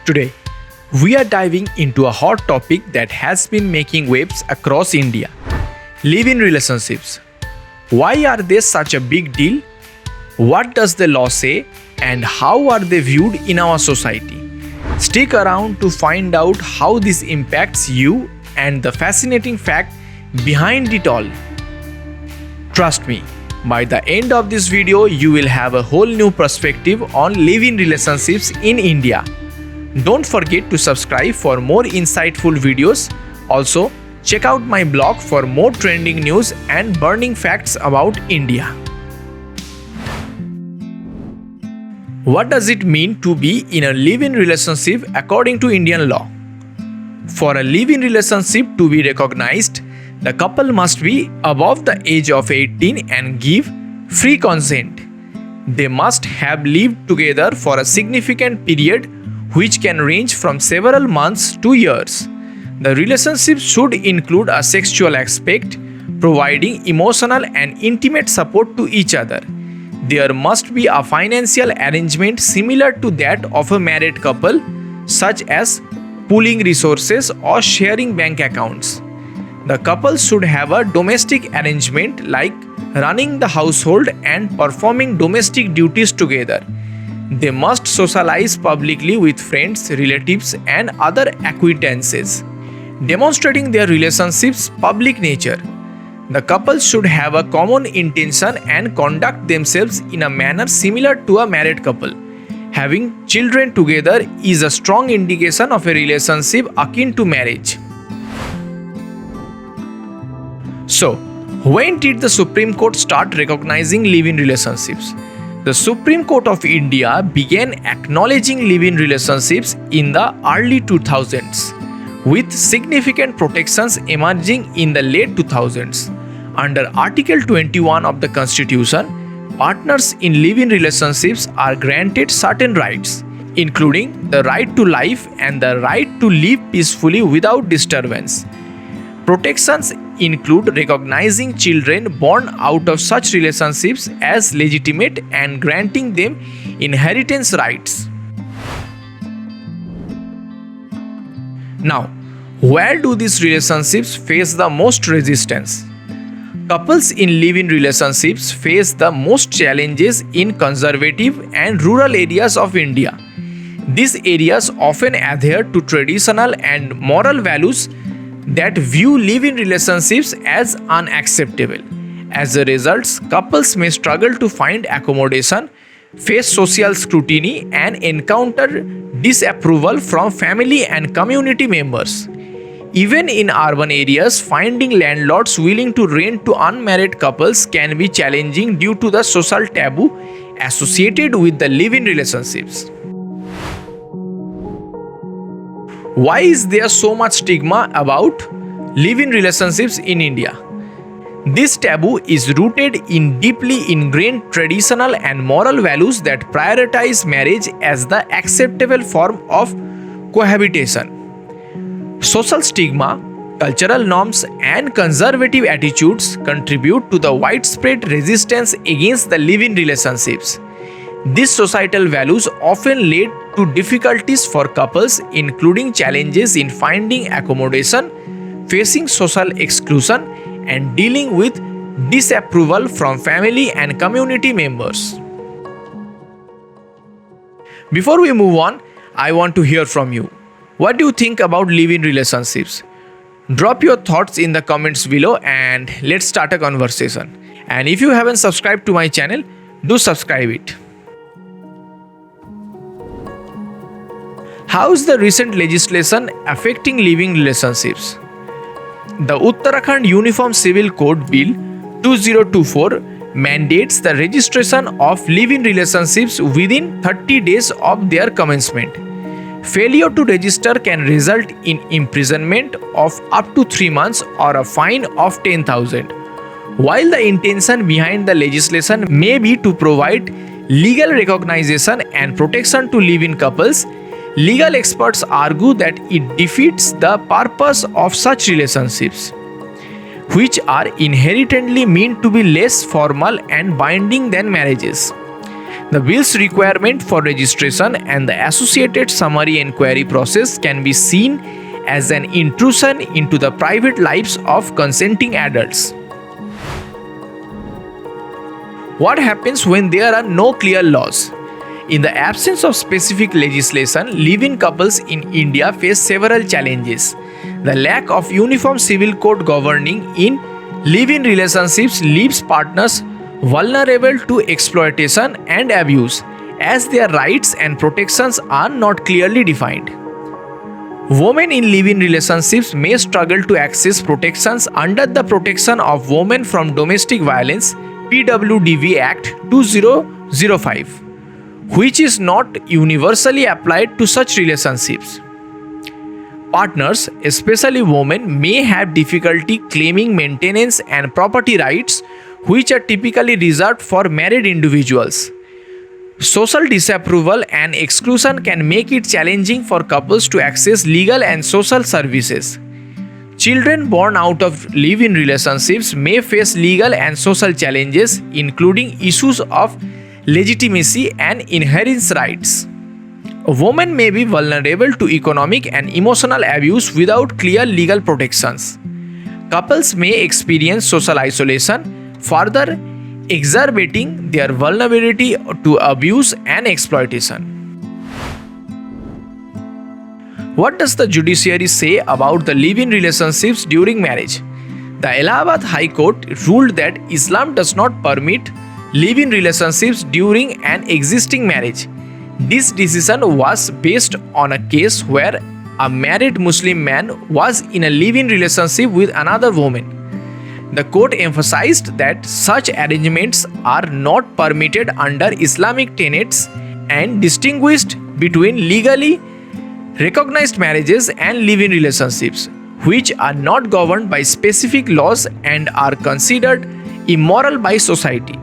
Today, we are diving into a hot topic that has been making waves across India: live-in relationships. Why are they such a big deal? What does the law say? And how are they viewed in our society? Stick around to find out how this impacts you and the fascinating fact behind it all. Trust me, by the end of this video, you will have a whole new perspective on live-in relationships in India. Don't forget to subscribe for more insightful videos. Also, check out my blog for more trending news and burning facts about India. What does it mean to be in a live-in relationship according to Indian law? For a live-in relationship to be recognized, the couple must be above the age of 18 and give free consent. They must have lived together for a significant period, which can range from several months to years. The relationship should include a sexual aspect, providing emotional and intimate support to each other. There must be a financial arrangement similar to that of a married couple, such as pooling resources or sharing bank accounts. The couple should have a domestic arrangement like running the household and performing domestic duties together. They must socialize publicly with friends, relatives, and other acquaintances, demonstrating their relationship's public nature. The couple should have a common intention and conduct themselves in a manner similar to a married couple. Having children together is a strong indication of a relationship akin to marriage. So, when did the Supreme Court start recognizing live-in relationships? The Supreme Court of India began acknowledging live-in relationships in the early 2000s, with significant protections emerging in the late 2000s. Under Article 21 of the Constitution, partners in live-in relationships are granted certain rights, including the right to life and the right to live peacefully without disturbance. Protections include recognizing children born out of such relationships as legitimate and granting them inheritance rights. Now, where do these relationships face the most resistance? Couples in live-in relationships face the most challenges in conservative and rural areas of India. These areas often adhere to traditional and moral values that view live-in relationships as unacceptable. As a result, couples may struggle to find accommodation, face social scrutiny, and encounter disapproval from family and community members. Even in urban areas, finding landlords willing to rent to unmarried couples can be challenging due to the social taboo associated with the live-in relationships. Why is there so much stigma about live-in relationships in India? This taboo is rooted in deeply ingrained traditional and moral values that prioritize marriage as the acceptable form of cohabitation. Social stigma, cultural norms, and conservative attitudes contribute to the widespread resistance against the live-in relationships. These societal values often lead to difficulties for couples, including challenges in finding accommodation, facing social exclusion, and dealing with disapproval from family and community members. Before we move on, I want to hear from you. What do you think about live-in relationships? Drop your thoughts in the comments below and let's start a conversation. And if you haven't subscribed to my channel, do subscribe it. How is the recent legislation affecting live-in relationships? The Uttarakhand Uniform Civil Code Bill 2024 mandates the registration of live-in relationships within 30 days of their commencement. Failure to register can result in imprisonment of up to 3 months or a fine of 10,000. While the intention behind the legislation may be to provide legal recognition and protection to live-in couples, legal experts argue that it defeats the purpose of such relationships, which are inherently meant to be less formal and binding than marriages. The bill's requirement for registration and the associated summary inquiry process can be seen as an intrusion into the private lives of consenting adults. What happens when there are no clear laws? In the absence of specific legislation, live-in couples in India face several challenges. The lack of uniform civil code governing in live-in relationships leaves partners vulnerable to exploitation and abuse, as their rights and protections are not clearly defined. Women in live-in relationships may struggle to access protections under the Protection of Women from Domestic Violence (PWDV) Act 2005, which is not universally applied to such relationships. Partners, especially women, may have difficulty claiming maintenance and property rights, which are typically reserved for married individuals. Social disapproval and exclusion can make it challenging for couples to access legal and social services. Children born out of live-in relationships may face legal and social challenges, including issues of legitimacy and inheritance rights. Women may be vulnerable to economic and emotional abuse without clear legal protections. Couples may experience social isolation, further exacerbating their vulnerability to abuse and exploitation. What does the judiciary say about the live-in relationships during marriage? The Allahabad High Court ruled that Islam does not permit live-in relationships during an existing marriage. This decision was based on a case where a married Muslim man was in a live-in relationship with another woman. The court emphasized that such arrangements are not permitted under Islamic tenets and distinguished between legally recognized marriages and live-in relationships, which are not governed by specific laws and are considered immoral by society.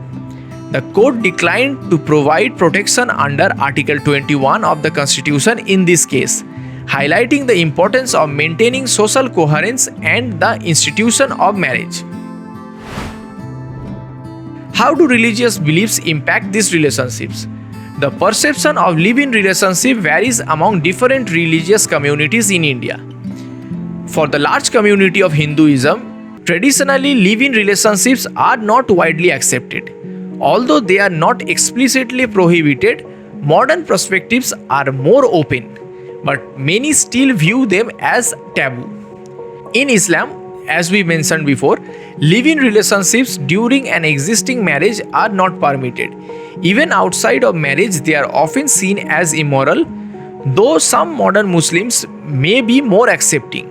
The court declined to provide protection under Article 21 of the Constitution in this case, highlighting the importance of maintaining social coherence and the institution of marriage. How do religious beliefs impact these relationships? The perception of live-in relationship varies among different religious communities in India. For the large community of Hinduism, traditionally live-in relationships are not widely accepted. Although they are not explicitly prohibited, modern perspectives are more open, but many still view them as taboo. In Islam, as we mentioned before, live-in relationships during an existing marriage are not permitted. Even outside of marriage, they are often seen as immoral, though some modern Muslims may be more accepting.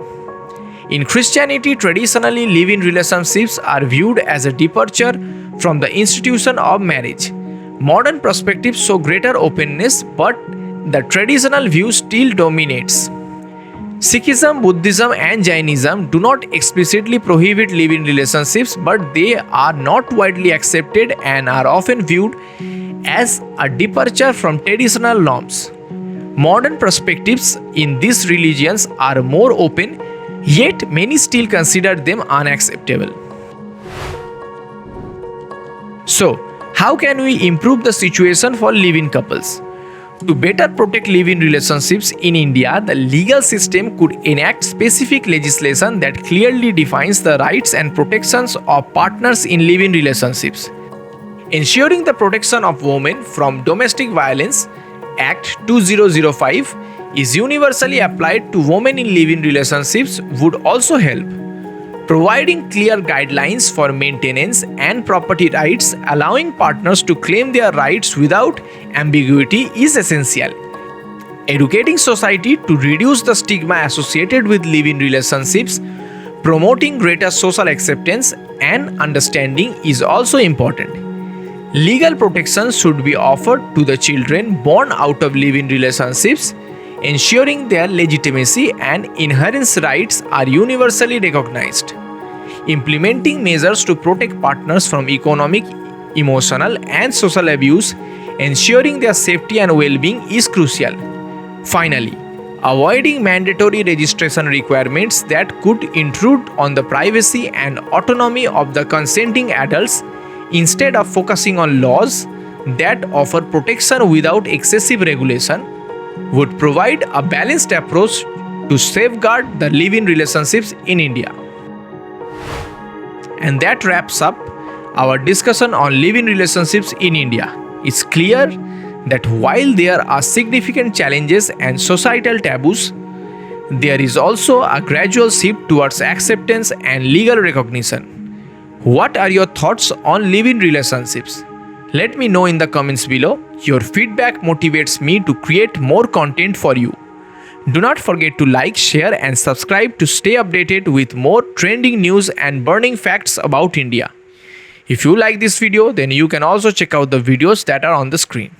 In Christianity, traditionally live-in relationships are viewed as a departure from the institution of marriage. Modern perspectives show greater openness, but the traditional view still dominates. Sikhism, Buddhism, and Jainism do not explicitly prohibit live-in relationships, but they are not widely accepted and are often viewed as a departure from traditional norms. Modern perspectives in these religions are more open, yet many still consider them unacceptable. So, how can we improve the situation for live-in couples? To better protect live-in relationships in India, the legal system could enact specific legislation that clearly defines the rights and protections of partners in live-in relationships. Ensuring the protection of women from domestic violence, Act 2005, is universally applied to women in live-in relationships would also help. Providing clear guidelines for maintenance and property rights, allowing partners to claim their rights without ambiguity, is essential. Educating society to reduce the stigma associated with live-in relationships, promoting greater social acceptance and understanding is also important. Legal protection should be offered to the children born out of live-in relationships, ensuring their legitimacy and inheritance rights are universally recognized. Implementing measures to protect partners from economic, emotional, and social abuse, ensuring their safety and well-being is crucial. Finally, avoiding mandatory registration requirements that could intrude on the privacy and autonomy of the consenting adults. Instead of focusing on laws, that offer protection without excessive regulation would provide a balanced approach to safeguard the live-in relationships in India. And that wraps up our discussion on live-in relationships in India. It's clear that while there are significant challenges and societal taboos, there is also a gradual shift towards acceptance and legal recognition. What are your thoughts on live-in relationships? Let me know in the comments below. Your feedback motivates me to create more content for you. Do not forget to like, share and subscribe to stay updated with more trending news and burning facts about India. If you like this video, then you can also check out the videos that are on the screen.